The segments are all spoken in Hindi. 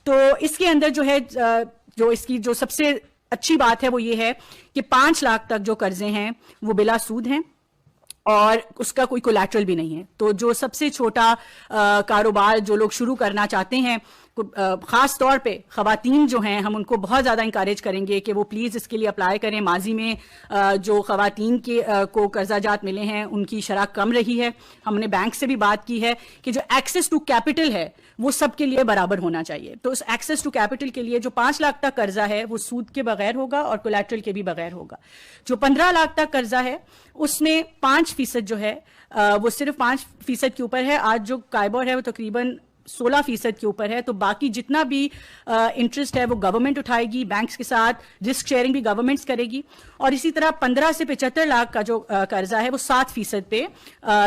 तो इसके अंदर जो है जो इसकी जो सबसे अच्छी बात है वो ये है कि 5 लाख तक जो कर्जे हैं वो बिला सूद हैं और उसका कोई कोलैटरल भी नहीं है। तो जो सबसे छोटा कारोबार जो लोग शुरू करना चाहते हैं, ख़ास तौर पे ख़वातीन जो हैं, हम उनको बहुत ज़्यादा इंकरेज करेंगे कि वो प्लीज़ इसके लिए अप्लाई करें। माजी में जो ख़वातीन के को कर्जा जात मिले हैं उनकी शरह कम रही है। हमने बैंक से भी बात की है कि जो एक्सेस टू कैपिटल है वो सबके लिए बराबर होना चाहिए। तो उस एक्सेस टू कैपिटल के लिए जो 5 लाख तक कर्जा है वो सूद के बगैर होगा और कोलैटरल के भी बगैर होगा। जो 15 लाख तक कर्जा है उसमें 5% जो है वो सिर्फ 5% के ऊपर है। आज जो काइबोर है वो तकरीबन 16% के ऊपर है। तो बाकी जितना भी इंटरेस्ट है वो गवर्नमेंट उठाएगी, बैंक्स के साथ रिस्क शेयरिंग भी गवर्नमेंट्स करेगी। और इसी तरह 15 से 75 लाख का जो कर्जा है वो 7% पे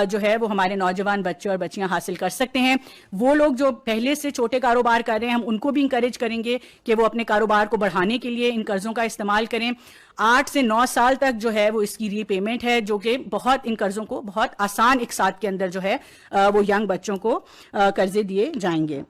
जो है वो हमारे नौजवान बच्चे और बच्चियां हासिल कर सकते हैं। वो लोग जो पहले से छोटे कारोबार कर रहे हैं हम उनको भी इंकरेज करेंगे कि वो अपने कारोबार को बढ़ाने के लिए इन कर्जों का इस्तेमाल करें। 8 से 9 साल तक जो है वो इसकी रीपेमेंट है, जो कि बहुत इन कर्जों को बहुत आसान एक साथ के अंदर जो है वो यंग बच्चों को कर्जे दिए जाएंगे।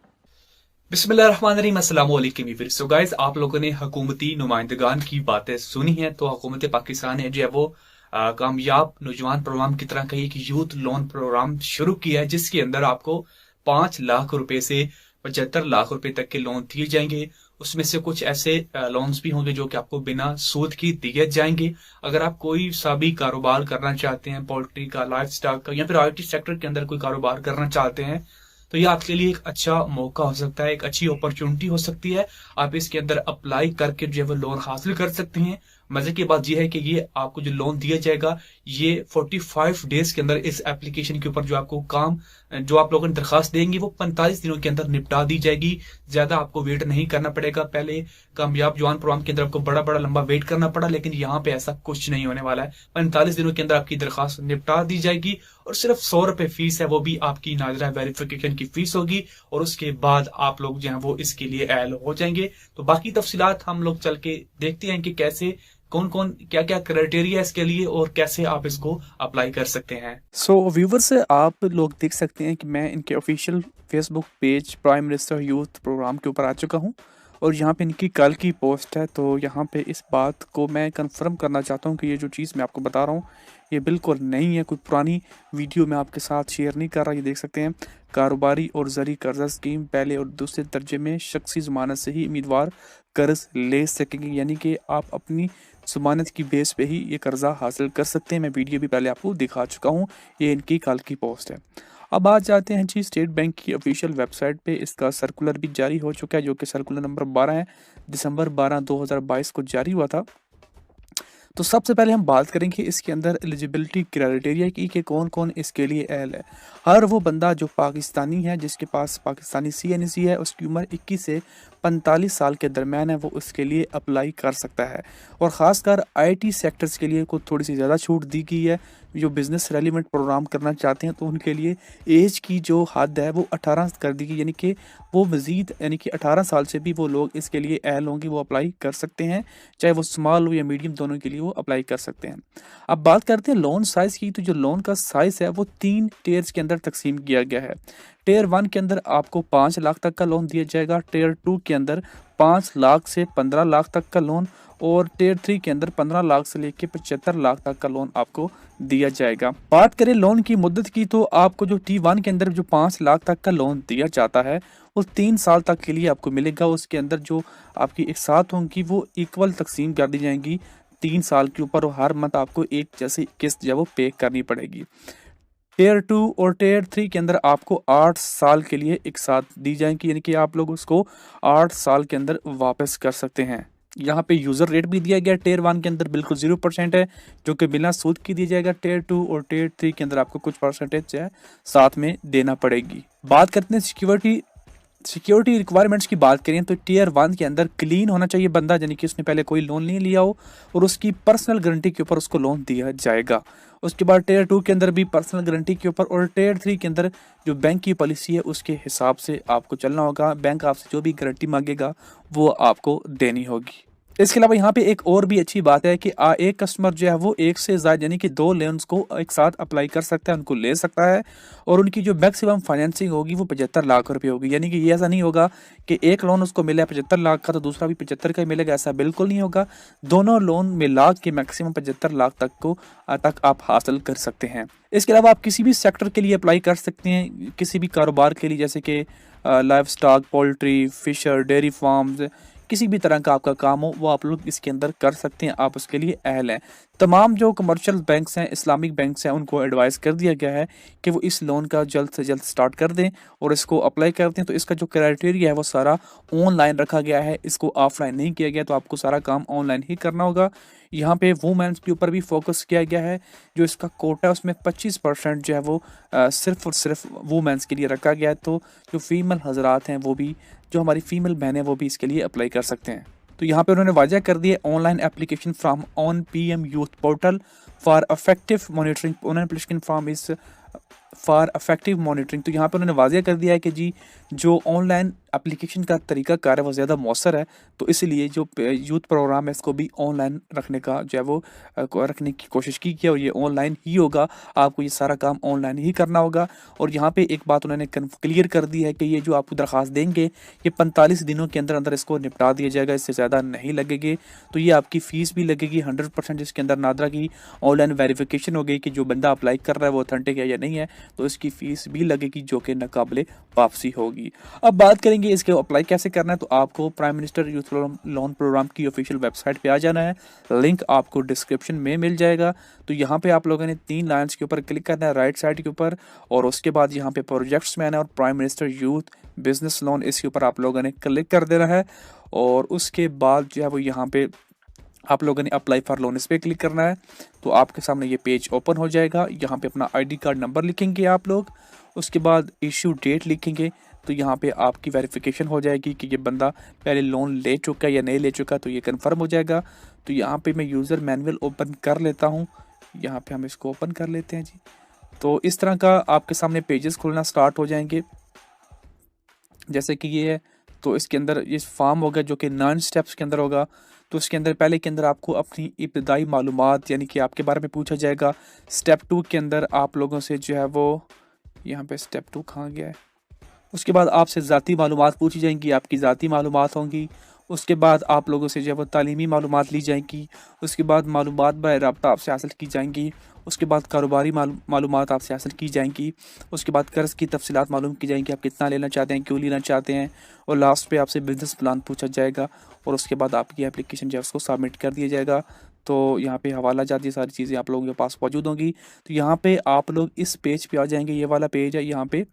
बिस्मिल्लाहिर्रहमानिर्रहीम, अस्सलाम वालेकुम। सो गाइस, आप लोगों ने हुकूमती नुमाइंदगान की बातें सुनी हैं। तो हुकूमत पाकिस्तान है जो है वो कामयाब नौजवान प्रोग्राम की तरह का एक यूथ लोन प्रोग्राम शुरू किया है, जिसके अंदर आपको 5 लाख रुपए से 75 लाख रुपए तक के लोन दिए जाएंगे। उसमें से कुछ ऐसे लोन्स भी होंगे जो कि आपको बिना सूद की दिए जाएंगे। अगर आप कोई सा भी कारोबार करना चाहते हैं, पोल्ट्री का, लाइफ स्टॉक का या फिर आईटी सेक्टर के अंदर कोई कारोबार करना चाहते हैं, तो ये आपके लिए एक अच्छा मौका हो सकता है, एक अच्छी अपॉर्चुनिटी हो सकती है। आप इसके अंदर अप्लाई करके जो है वो लोन हासिल कर सकते हैं। मजे की बात यह है कि ये आपको जो लोन दिया जाएगा ये 45 डेज के अंदर इस एप्लीकेशन के ऊपर जो आपको काम जो आप लोगों ने दरखास्त देंगे वो 45 दिनों के अंदर निपटा दी जाएगी। ज्यादा आपको वेट नहीं करना पड़ेगा। पहले कामयाब जवान प्रोग्राम के अंदर आपको बड़ा बड़ा लंबा वेट करना पड़ा, लेकिन यहाँ पे ऐसा कुछ नहीं होने वाला है। 45 दिनों के अंदर आपकी दरखास्त निपटा दी जाएगी और सिर्फ 100 रुपए फीस है, वो भी आपकी नाज़िरा वेरिफिकेशन की फीस होगी और उसके बाद आप लोग जो है वो इसके लिए एल हो जाएंगे। तो बाकी तफसीलात हम लोग चल के देखते हैं कि कैसे कौन कौन क्या क्या क्राइटेरिया इसके लिए और कैसे आप इसको अप्लाई कर सकते हैं। सो व्यूवर से आप लोग देख सकते हैं कि मैं इनके official Facebook page prime minister youth programme के ऊपर आ चुका हूं और यहाँ पे इनकी कल की पोस्ट है। तो यहाँ पे इस बात को मैं कंफर्म करना चाहता हूँ कि ये जो चीज़ मैं आपको बता रहा हूँ ये बिल्कुल नहीं है, कोई पुरानी वीडियो मैं आपके साथ शेयर नहीं कर रहा। ये देख सकते हैं, कारोबारी और ज़री कर्जा स्कीम पहले और दूसरे दर्जे में शख्सी ज़मानत से ही उम्मीदवार कर्ज ले सकेंगे, यानी कि आप अपनी ज़मानत की बेस पे ही ये कर्जा हासिल कर सकते हैं। मैं वीडियो भी पहले आपको दिखा चुका हूँ, ये इनकी कल की पोस्ट है। अब आ जाते हैं जी स्टेट बैंक की ऑफिशियल वेबसाइट पे। इसका सर्कुलर भी जारी हो चुका है जो कि सर्कुलर नंबर 12 है, दिसंबर 12 2022 को जारी हुआ था। तो सबसे पहले हम बात करेंगे इसके अंदर एलिजिबिलिटी क्राइटेरिया की कि कौन कौन इसके लिए अहल है। हर वो बंदा जो पाकिस्तानी है, जिसके पास पाकिस्तानी CNC है, उसकी उम्र 21 से 45 साल के दरमियान है, वो उसके लिए अप्लाई कर सकता है। और ख़ासकर IT सेक्टर्स के लिए को थोड़ी सी ज़्यादा छूट दी गई है। जो बिज़नेस रेलिवेंट प्रोग्राम करना चाहते हैं तो उनके लिए एज की जो हद है वो 18 कर दी गई, यानी कि वो मज़ीद यानी कि 18 साल से भी वो लोग इसके लिए अहल होंगे, वो अप्लाई कर सकते हैं। चाहे वो स्मॉल हो या मीडियम, दोनों के लिए वो अप्लाई कर सकते हैं। अब बात करते हैं लोन साइज़ की। तो जो लोन का साइज़ है वो 3 टियर्स के अंदर तकसीम किया गया है। टियर 1 के अंदर आपको 5 लाख तक का लोन दिया जाएगा। टियर 2 के अंदर 5 लाख से 15 लाख तक का लोन और टियर 3 के अंदर 15 लाख से लेकर 75 लाख तक का लोन आपको दिया जाएगा। बात करें लोन की मुद्दत की तो आपको जो T1 के अंदर जो 5 लाख तक का लोन दिया जाता है वो 3 साल तक के लिए आपको मिलेगा। उसके अंदर जो आपकी एक साथ होंगी वो इक्वल तकसीम कर दी जाएंगी 3 साल के ऊपर और हर मंथ आपको एक जैसे किस्त जो वो पे करनी पड़ेगी। टियर 2 और टियर 3 के अंदर आपको 8 साल के लिए एक साथ दी जाएंगी, यानी कि आप लोग उसको 8 साल के अंदर वापस कर सकते हैं। यहाँ पे यूज़र रेट भी दिया गया टियर 1 के अंदर बिल्कुल 0% है, जो कि बिना सूद की दिया जाएगा। टियर 2 और टियर 3 के अंदर आपको कुछ परसेंटेज जो है साथ में देना पड़ेगी। बात करते हैं सिक्योरिटी रिक्वायरमेंट्स की बात करें तो टियर 1 के अंदर क्लीन होना चाहिए बंदा, यानी कि उसने पहले कोई लोन नहीं लिया हो और उसकी पर्सनल गारंटी के ऊपर उसको लोन दिया जाएगा। उसके बाद टियर 2 के अंदर भी पर्सनल गारंटी के ऊपर और टियर 3 के अंदर जो बैंक की पॉलिसी है उसके हिसाब से आपको चलना होगा। बैंक आपसे जो भी गारंटी मांगेगा वो आपको देनी होगी। इसके अलावा यहाँ पे एक और भी अच्छी बात है कि एक कस्टमर जो है वो एक से ज़्यादा यानी कि 2 लोन्स को एक साथ अप्लाई कर सकता है, उनको ले सकता है, और उनकी जो मैक्सिमम फाइनेंसिंग होगी वो 75 लाख रुपए होगी। यानी कि ये ऐसा नहीं होगा कि एक लोन उसको मिला 75 लाख का तो दूसरा भी 75 का ही मिलेगा, ऐसा बिल्कुल नहीं होगा। दोनों लोन मिला के मैक्सिमम 75 लाख तक आप हासिल कर सकते हैं। इसके अलावा आप किसी भी सेक्टर के लिए अप्लाई कर सकते हैं, किसी भी कारोबार के लिए, जैसे कि life stock, poultry, fisher, dairy farms, किसी भी तरह का आपका काम हो वो आप लोग इसके अंदर कर सकते हैं, आप उसके लिए अहल हैं। तमाम जो कमर्शियल बैंक्स हैं, इस्लामिक बैंक्स हैं, उनको एडवाइस कर दिया गया है कि वो इस लोन का जल्द से जल्द स्टार्ट कर दें और इसको अप्लाई कर दें। तो इसका जो क्राइटेरिया है वो सारा ऑनलाइन रखा गया है, इसको ऑफलाइन नहीं किया गया, तो आपको सारा काम ऑनलाइन ही करना होगा। यहाँ पे वुमेन्स के ऊपर भी फोकस किया गया है, जो इसका कोटा है उसमें 25% जो है वो सिर्फ और सिर्फ वुमेन्स के लिए रखा गया है। तो जो फीमेल हजरात हैं वो भी, जो हमारी फीमेल बहनें वो भी इसके लिए अप्लाई कर सकते हैं। तो यहाँ पे उन्होंने वाज़ह कर दिया online application from on PM youth portal for effective monitoring, online application form इस फॉर इफेक्टिव मॉनिटरिंग। तो यहाँ पे उन्होंने वाज़ह कर दिया है कि जी जो ऑनलाइन एप्लीकेशन का तरीका कार है वो ज़्यादा मौसर है, तो इसलिए जो यूथ प्रोग्राम है इसको भी ऑनलाइन रखने का जो है वो रखने की कोशिश की है, और ये ऑनलाइन ही होगा, आपको ये सारा काम ऑनलाइन ही करना होगा। और यहाँ पे एक बात उन्होंने क्लियर कर दी है कि ये जो आपको दरख्वास्त देंगे ये 45 दिनों के अंदर अंदर इसको निपटा दिया जाएगा, इससे ज़्यादा नहीं लगेगी। तो ये आपकी फ़ीस भी लगेगी 100%, जिसके अंदर नादरा की ऑनलाइन वेरिफिकेशन हो गई कि जो बंदा अप्लाई कर रहा है वो ऑथेंटिक है या नहीं है, तो इसकी फ़ीस भी लगेगी जो कि नाकाबिले वापसी होगी। अब बात करेंगे इसके अप्लाई कैसे करना है। तो आपको prime minister youth loan programme की ऑफिशियल वेबसाइट पे आ जाना है, लिंक आपको डिस्क्रिप्शन में मिल जाएगा। तो यहाँ पे आप लोगों ने 3 लाइन्स के ऊपर क्लिक करना है राइट साइड के ऊपर, और उसके बाद यहाँ पे प्रोजेक्ट्स में आना है और prime minister youth business loan इसके ऊपर आप लोगों ने क्लिक कर देना है। और उसके बाद जो है वो यहाँ पे आप लोगों ने अप्लाई फॉर लोन इस पर क्लिक करना है। तो आपके सामने ये पेज ओपन हो जाएगा, यहाँ पे अपना ID कार्ड नंबर लिखेंगे आप लोग, उसके बाद इशू डेट लिखेंगे। तो यहाँ पे आपकी वेरिफिकेशन हो जाएगी कि ये बंदा पहले लोन ले चुका है या नहीं ले चुका, तो ये कंफर्म हो जाएगा। तो यहाँ पे मैं यूज़र मैनुअल ओपन कर लेता हूँ, यहाँ पे हम इसको ओपन कर लेते हैं जी। तो इस तरह का आपके सामने पेजेस खुलना स्टार्ट हो जाएंगे, जैसे कि ये है। तो इसके अंदर ये फॉर्म होगा जो कि 9 स्टेप्स के अंदर होगा। तो इसके अंदर पहले के अंदर आपको अपनी इब्तदाई मालूमात यानी कि आपके बारे में पूछा जाएगा। स्टेप 2 के अंदर आप लोगों से जो है वो, यहाँ पे स्टेप 2 कहाँ गया है, उसके बाद आपसे ज़ाती मालूमात पूछी जाएंगी, आपकी ज़ाती मालूमात होंगी। उसके बाद आप लोगों से जो है वो तालीमी मालूमात ली जाएंगी। उसके बाद मालूमात बाय राब्ता आपसे हासिल की जाएंगी। उसके बाद कारोबारी मालूमात आपसे हासिल की जाएंगी। उसके बाद कर्ज़ की तफसीलात मालूम की जाएंगी, आप कितना लेना चाहते हैं, क्यों लेना चाहते हैं। और लास्ट पे आपसे बिजनेस प्लान पूछा जाएगा, और उसके बाद आपकी एप्लीकेशन जो है उसको सबमिट कर दिया जाएगा। तो यहाँ पे हवाला जात ये सारी चीज़ें आप लोगों के पास मौजूद होंगी। तो यहाँ पे आप लोग इस पेज पे आ जाएंगे, ये वाला पेज है यहाँ पे।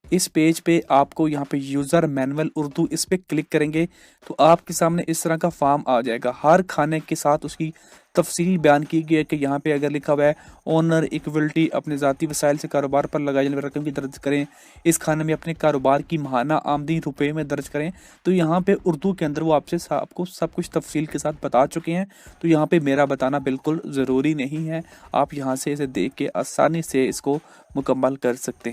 इस पेज पे आपको यहाँ पे यूज़र मैनुअल उर्दू इस पे क्लिक करेंगे तो आपके सामने इस तरह का फॉर्म आ जाएगा। हर खाने के साथ उसकी तफसील बयान की गई है कि यहाँ पे अगर लिखा हुआ है ओनर इक्वलिटी अपने ज़ाती वसाइल से कारोबार पर लगाए जाने वाली रकम की दर्ज करें, इस खाने में अपने कारोबार की माहाना आमदनी रुपए में दर्ज करें। तो यहाँ पे उर्दू के अंदर वो आपको सब कुछ तफसील के साथ बता चुके हैं। तो यहाँ पे मेरा बताना बिल्कुल ज़रूरी नहीं है, आप यहाँ से इसे देख के आसानी से इसको मुकम्मल कर सकते हैं।